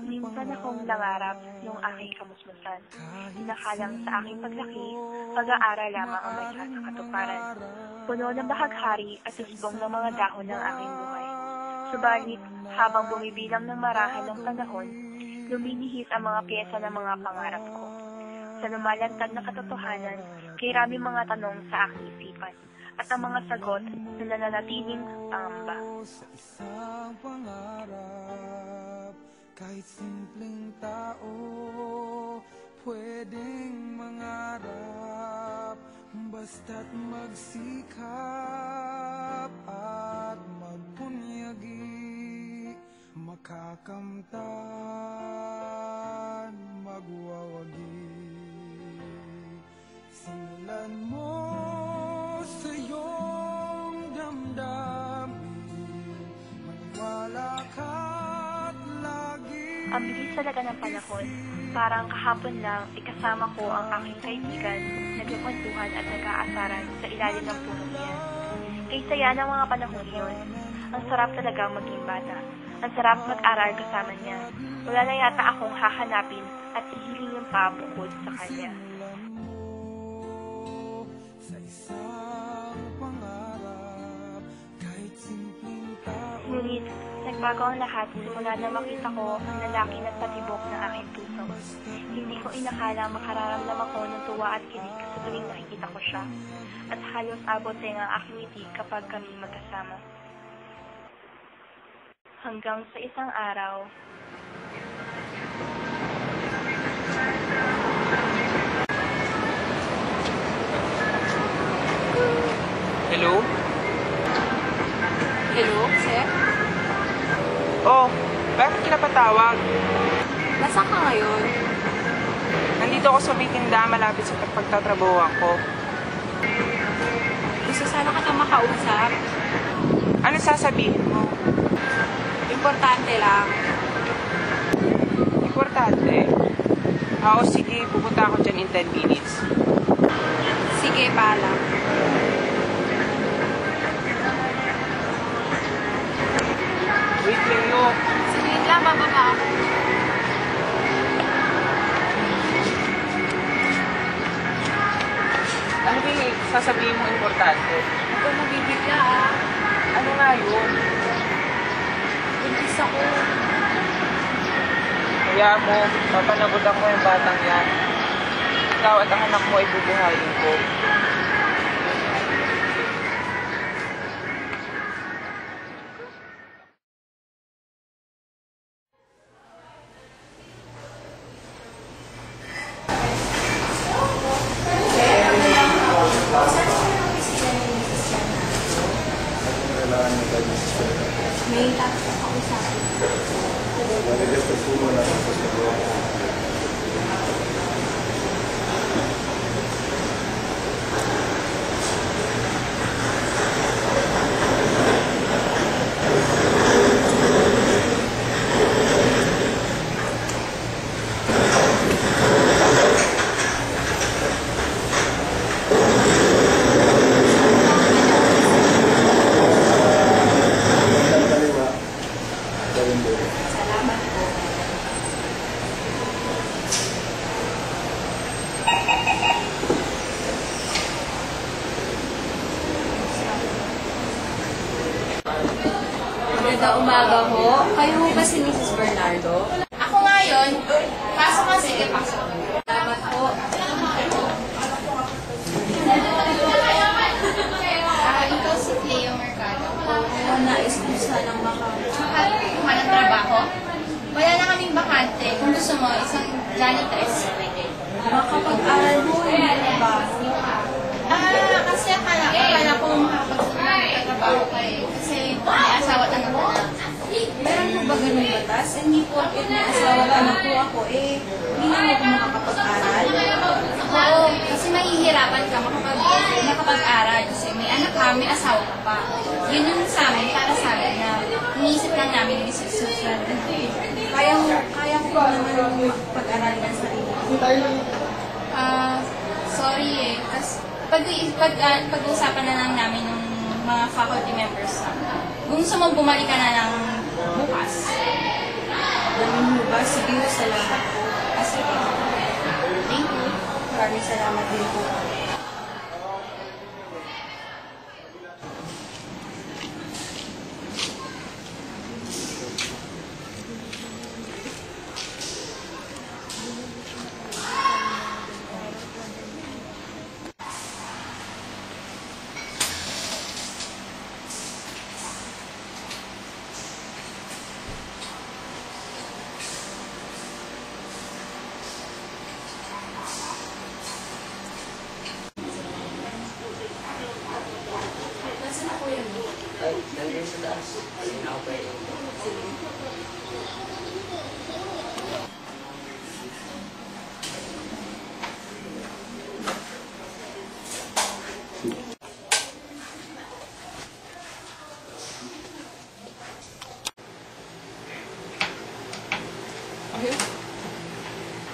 Minsan akong nangarap yung aking kamusmusan. Inakalang sa aking paglaki, pag-aaral lamang ang may katuparan. Puno ng bahaghari at usbong ng mga dahon ng aking buhay. Subalit, habang bumibilang ng marahal ng panahon, luminihit ang mga pyesa ng mga pangarap ko. Sa lumalantad na katotohanan, kay rami mga tanong sa aking isipan, at ang mga sagot na nananatiling pangamba. Kahit simpleng tao, pwedeng mangarap, basta't magsikap at magpunyagi, makakamtan, magwawagi. Simulan mo sa iyong damdamin, maniwala ka. Ang bilis talaga ng panahon, parang kahapon lang ikasama ko ang aking kaibigan, nagkukwentuhan at nag-aasaran sa ilalim ng punong yan. Kay saya ng mga panahon yun, ang sarap talaga maging bata. Ang sarap mag-aral kasama niya. Wala na yata akong hahanapin at ihilingin pa bukod sa kanya. Ngunit, nagbago ang lahat simula na makita ko ang lalaki na patibok ng aking puso. Hindi ko inakala makararamdam ako ng tuwa at kilig sa tuwing nakikita ko siya. At halos abot din ang aking ngiti kapag kami magkasama. Hanggang sa isang araw, Hello? Hello, sir? Oh, bakit ka napatawag? Nasaan ka ngayon? Nandito ako sa may tindahan malapit sa pagtatrabahoan ko. Gusto sana ka makausap. Ano sasabihin mo? Importante lang. Importante? Oo, sige. Pupunta ako dyan in 10 minutes. Sige, paalam. Wait lang, no. Sige lang, bababa ako. Ano ba yung sasabihin mo importante? Ako nabibigla, ah. Ano nga yun? Buntis ako. Kaya mo, papanagutan ko yung batang yan. Ikaw at ang anak mo ay bubuhayin ko. May tapos ako sa akin. Salamat po. Magandang umaga ho. Kayo ho ba si Mrs. Bernardo? Ako nga yun. Pasok ka, sige, pasok. Salamat po. Ikaw si Cleo Mercado. Nais ko sanang Kuha ng trabaho? Wala na kaming bakante. Kung gusto mo, isang janitress. makapag-aral mo. Ba? Kasi akala ko makapagtrabaho kayo. Kasi may asawa at anak ko na. Meron mo ba ganun batas? Hindi po at may asawa at anak ko ako hindi na ako makakapag-aral. Oo, kasi mahihirapan ka makapag-aral. Kasi may anak ka, may asawa ka pa. Yun yung sa amin, para sa amin na iniisip lang namin yung social. Kaya ko naman yung pag-aral ng sarili. Sorry eh. Kasi pag-uusapan na lang namin nung mga faculty members namin. Kung gusto mo, bumalik ka na ng bukas. Ganun mo ba? Sige, salamat po. Kasi, thank you. Maraming salamat din po.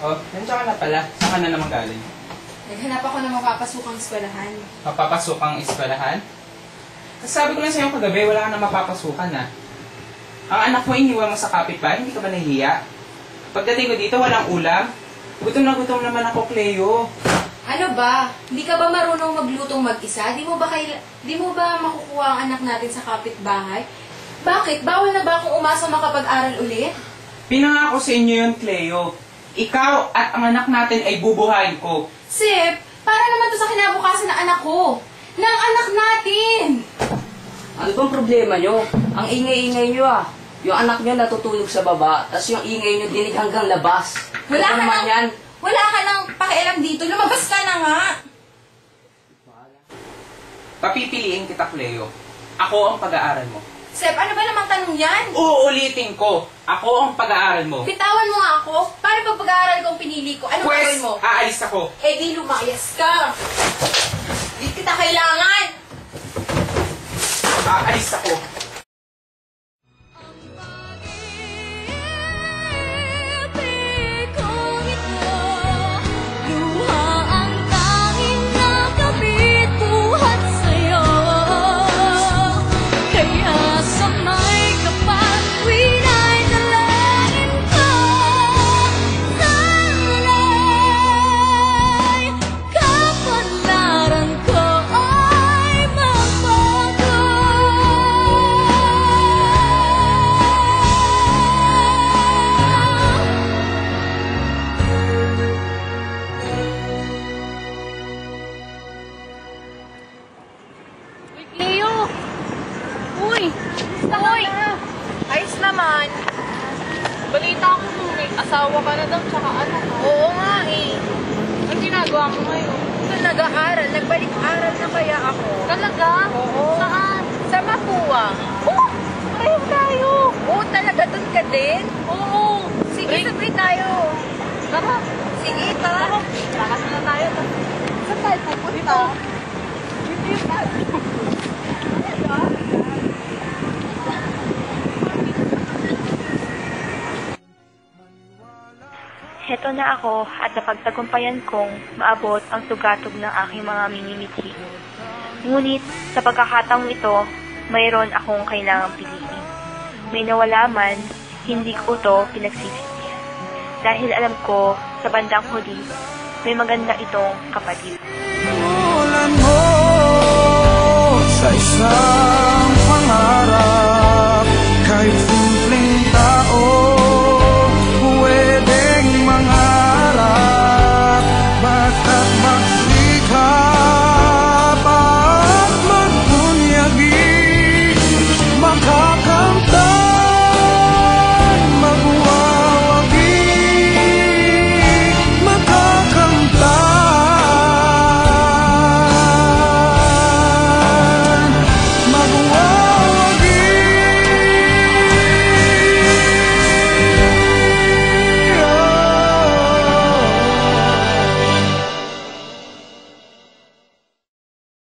Oh, nandiyan ka na pala. Saan ka na naman galing? Naghanap ako ng mapapasukang eskwelahan. Mapapasukang eskwelahan? Sabi ko lang sa'yo kagabi, wala ka na mapapasukan na. Ang anak mo iniwan mo sa kapitbahay, hindi ka ba nahihiya? Pagdating ko dito, walang ulam. Gutom na gutom naman ako, Cleo. Ano ba? Hindi ka ba marunong maglutong mag-isa? Di mo ba makukuha ang anak natin sa kapitbahay? Bakit? Bawal na ba akong umasa makapag-aral ulit? Pinangako sa inyo yun, Cleo. Ikaw at ang anak natin ay bubuhayin ko. Sip, para naman to sa kinabukasan ng anak ko. Ng anak natin! Ano bang problema nyo? Ang ingay-ingay nyo ah. Yung anak nyo natutulog sa baba, tas yung ingay nyo dinig hanggang labas. Wala Ano ka naman nang, yan? wala ka nang pakialam dito. Lumabas ka na nga! Papipiliin kita, Cleo. Ako ang pag-aaral mo. Sep, ano ba namang tanong yan? Uulitin ko. Ako ang pag-aaral mo. Bitawan mo nga ako. Paano pag pag-aaral ko ang pinili ko? Anong gagawin Pwes, mo? aalis ako. Eh di lumayas ka. Di kita kailangan. Aalis ako. Ayos naman. Balita ko kung may asawa ka na daw, tsaka anak ka. Oo nga eh. Ang ginagawa mo ngayon? Ito nag-aaral. Nagbalik-aral na kaya ako. Talaga? Oo. Saan? Sa Mapua. Oh! Pareho tayo. Oo, talaga doon ka din? Oo. Sige, sabay tayo. Tara. Sige, tara. Lakas na tayo. Saan tayo pupunta? Hindi tayo. Heto na ako at napagtagumpayan kong maabot ang tugatog ng aking mga minimithi. Ngunit sa pagkakataong ito, mayroon akong kailangang piliin. May nawala man, hindi ko ito pinagsisisihan. Dahil alam ko, sa bandang huli, may maganda itong kapatid. Ulan mo sa isang